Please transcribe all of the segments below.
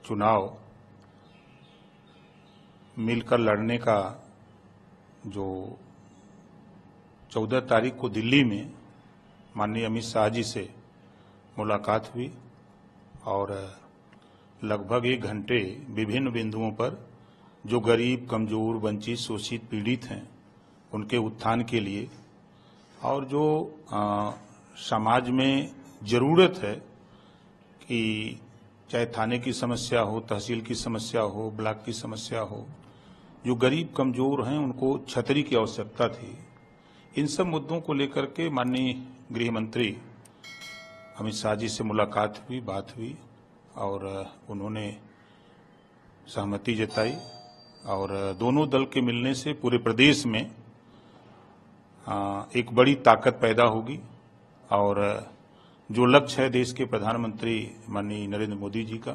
चुनाव मिलकर लड़ने का जो 14 तारीख को दिल्ली में माननीय अमित शाह जी से मुलाकात हुई और लगभग 1 घंटे विभिन्न बिंदुओं पर जो गरीब, कमजोर, वंचित, शोषित, पीड़ित हैं उनके उत्थान के लिए और जो समाज में जरूरत है कि चाहे थाने की समस्या हो, तहसील की समस्या हो, ब्लॉक की समस्या हो, जो गरीब कमजोर हैं उनको छतरी की आवश्यकता थी। इन सब मुद्दों को लेकर के माननीय गृह मंत्री अमित शाह जी से मुलाकात हुई, बात हुई और उन्होंने सहमति जताई और दोनों दल के मिलने से पूरे प्रदेश में एक बड़ी ताकत पैदा होगी और जो लक्ष्य है देश के प्रधानमंत्री माननीय नरेंद्र मोदी जी का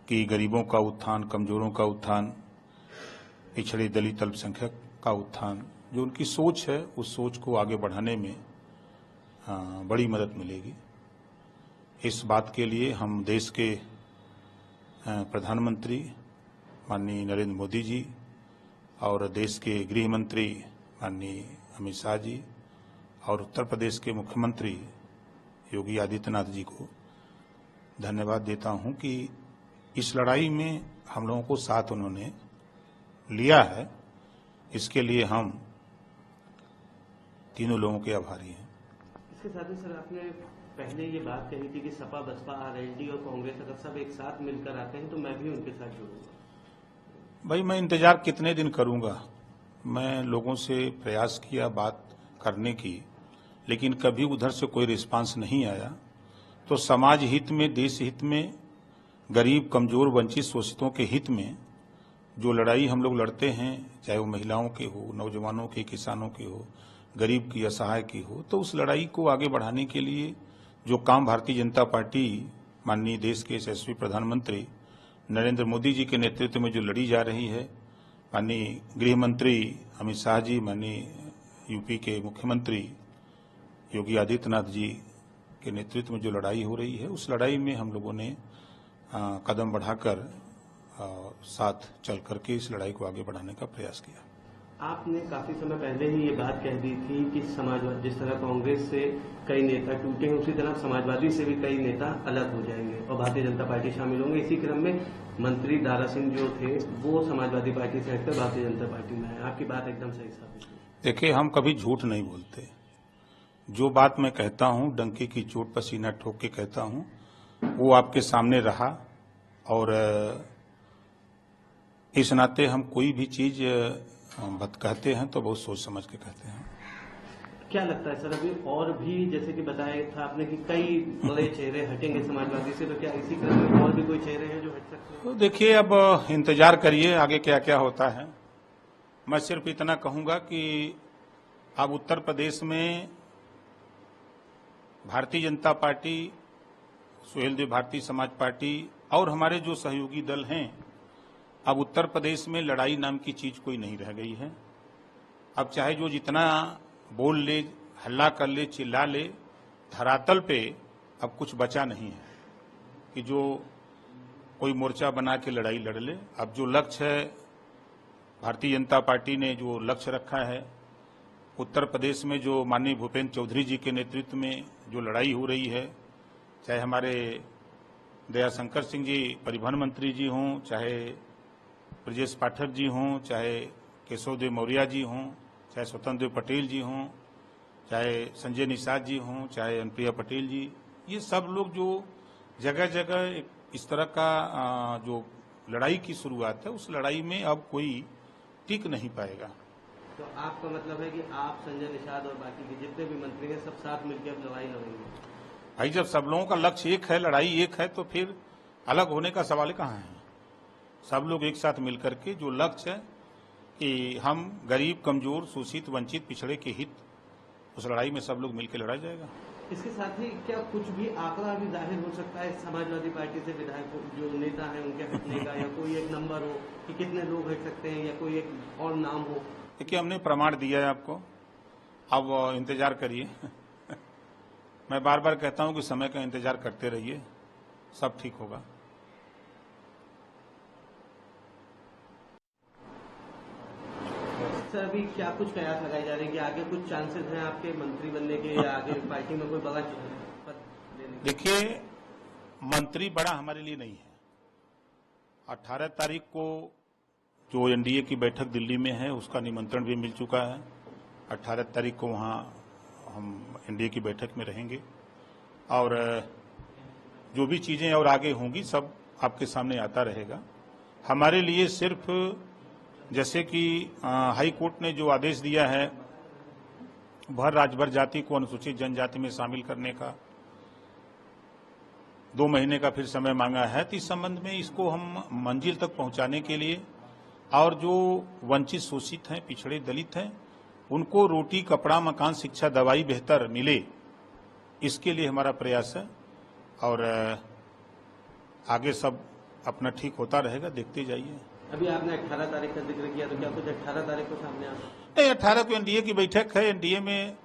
कि गरीबों का उत्थान, कमजोरों का उत्थान, पिछड़े दलित अल्पसंख्यक का उत्थान, जो उनकी सोच है उस सोच को आगे बढ़ाने में बड़ी मदद मिलेगी। इस बात के लिए हम देश के प्रधानमंत्री माननीय नरेंद्र मोदी जी और देश के गृह मंत्री माननीय अमित शाह जी और उत्तर प्रदेश के मुख्यमंत्री योगी आदित्यनाथ जी को धन्यवाद देता हूं कि इस लड़ाई में हम लोगों को साथ उन्होंने लिया है। इसके लिए हम तीनों लोगों के आभारी हैं। इसके साथ ही सर, आपने पहले ये बात कही थी कि सपा, बसपा, आरएलडी और कांग्रेस अगर सब एक साथ मिलकर आते हैं तो मैं भी उनके साथ जुड़ूंगा। भाई, मैं इंतजार कितने दिन करूंगा। मैं लोगों से प्रयास किया बात करने की, लेकिन कभी उधर से कोई रिस्पांस नहीं आया। तो समाज हित में, देश हित में, गरीब, कमजोर, वंचित, शोषितों के हित में जो लड़ाई हम लोग लड़ते हैं, चाहे वो महिलाओं के हो, नौजवानों के, किसानों के हो, गरीब की, असहाय की हो, तो उस लड़ाई को आगे बढ़ाने के लिए जो काम भारतीय जनता पार्टी माननीय देश के यशस्वी प्रधानमंत्री नरेंद्र मोदी जी के नेतृत्व में जो लड़ी जा रही है, माननीय गृह मंत्री अमित शाह जी, माननीय यूपी के मुख्यमंत्री योगी आदित्यनाथ जी के नेतृत्व में जो लड़ाई हो रही है, उस लड़ाई में हम लोगों ने कदम बढ़ाकर साथ चल करके इस लड़ाई को आगे बढ़ाने का प्रयास किया। आपने काफी समय पहले ही ये बात कह दी थी कि समाजवादी, जिस तरह कांग्रेस से कई नेता टूटे हैं उसी तरह समाजवादी से भी कई नेता अलग हो जाएंगे और भारतीय जनता पार्टी शामिल होंगे। इसी क्रम में मंत्री दारा सिंह जो थे वो समाजवादी पार्टी से हटकर भारतीय जनता पार्टी में आए। आपकी बात एकदम सही साबित हुई। देखिए, हम कभी झूठ नहीं बोलते। जो बात मैं कहता हूं, डंके की चोट पर सीना ठोक के कहता हूं, वो आपके सामने रहा और इस नाते हम कोई भी चीज बात कहते हैं तो बहुत सोच समझ के कहते हैं। क्या लगता है सर, अभी और भी जैसे कि बताया था आपने कि कई बड़े चेहरे हटेंगे समाजवादी से, तो क्या इसी क्रम में और भी कोई चेहरे हैं जो हट सकते हैं? तो देखिए, अब इंतजार करिए आगे क्या क्या होता है। मैं सिर्फ इतना कहूंगा कि अब उत्तर प्रदेश में भारतीय जनता पार्टी, सुहेलदेव भारतीय समाज पार्टी और हमारे जो सहयोगी दल हैं, अब उत्तर प्रदेश में लड़ाई नाम की चीज कोई नहीं रह गई है। अब चाहे जो जितना बोल ले, हल्ला कर ले, चिल्ला ले, धरातल पे अब कुछ बचा नहीं है कि जो कोई मोर्चा बना के लड़ाई लड़ ले। अब जो लक्ष्य है, भारतीय जनता पार्टी ने जो लक्ष्य रखा है, उत्तर प्रदेश में जो माननीय भूपेंद्र चौधरी जी के नेतृत्व में जो लड़ाई हो रही है, चाहे हमारे दयाशंकर सिंह जी परिवहन मंत्री जी हों, चाहे ब्रजेश पाठक जी हों, चाहे केशव देव मौर्य जी हों, चाहे स्वतंत्र देव पटेल जी हों, चाहे संजय निषाद जी हों, चाहे अनुप्रिया पटेल जी, ये सब लोग जो जगह जगह इस तरह का जो लड़ाई की शुरुआत है, उस लड़ाई में अब कोई टिक नहीं पाएगा। तो आपका मतलब है कि आप, संजय निषाद और बाकी के जितने भी मंत्री हैं सब साथ मिलकर अब लड़ाई लड़ेंगे? भाई, जब सब लोगों का लक्ष्य एक है, लड़ाई एक है, तो फिर अलग होने का सवाल कहाँ है। सब लोग एक साथ मिलकर के जो लक्ष्य है कि हम गरीब, कमजोर, शोषित, वंचित, पिछड़े के हित, उस लड़ाई में सब लोग मिलकर लड़ा जाएगा। इसके साथ ही क्या कुछ भी आंकड़ा भी जाहिर हो सकता है समाजवादी पार्टी से विधायक जो नेता हैं उनके हटने का, या कोई एक नंबर हो कि कितने लोग हट सकते हैं, या कोई एक और नाम हो? देखिए, हमने प्रमाण दिया है आपको, अब इंतजार करिए। मैं बार बार कहता हूं कि समय का इंतजार करते रहिए, सब ठीक होगा। सर अभी क्या कुछ कयास लगाए जा रहे हैं कि आगे कुछ चांसेस हैं आपके मंत्री बनने के या आगे पार्टी में कोई बड़ा पद लेने के? देखिए, मंत्री बड़ा हमारे लिए नहीं है। 18 तारीख को जो एनडीए की बैठक दिल्ली में है उसका निमंत्रण भी मिल चुका है। 18 तारीख को वहां हम एनडीए की बैठक में रहेंगे और जो भी चीजें और आगे होंगी सब आपके सामने आता रहेगा। हमारे लिए सिर्फ जैसे कि हाई कोर्ट ने जो आदेश दिया है भर राज्यभर जाति को अनुसूचित जनजाति में शामिल करने का, 2 महीने का फिर समय मांगा है, तो इस संबंध में इसको हम मंजिल तक पहुंचाने के लिए और जो वंचित शोषित हैं, पिछड़े दलित हैं, उनको रोटी, कपड़ा, मकान, शिक्षा, दवाई बेहतर मिले, इसके लिए हमारा प्रयास है और आगे सब अपना ठीक होता रहेगा, देखते जाइए। अभी आपने 18 तारीख का जिक्र किया, तो क्या कुछ 18 तारीख को सामने आ नहीं, 18 को एनडीए की बैठक है। एनडीए में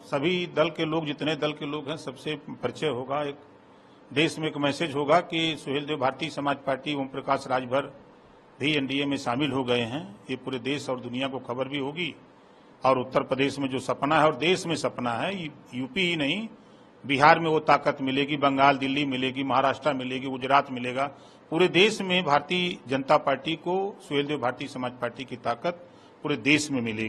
सभी दल के लोग, जितने दल के लोग हैं, सबसे परिचय होगा। एक देश में एक मैसेज होगा कि सुहेलदेव भारतीय समाज पार्टी, ओम प्रकाश राजभर भी एनडीए में शामिल हो गए हैं। ये पूरे देश और दुनिया को खबर भी होगी। और उत्तर प्रदेश में जो सपना है और देश में सपना है, यूपी ही नहीं, बिहार में वो ताकत मिलेगी, बंगाल, दिल्ली मिलेगी, महाराष्ट्र मिलेगी, गुजरात मिलेगा। पूरे देश में भारतीय जनता पार्टी को, सुहेलदेव भारतीय समाज पार्टी की ताकत पूरे देश में मिलेगी।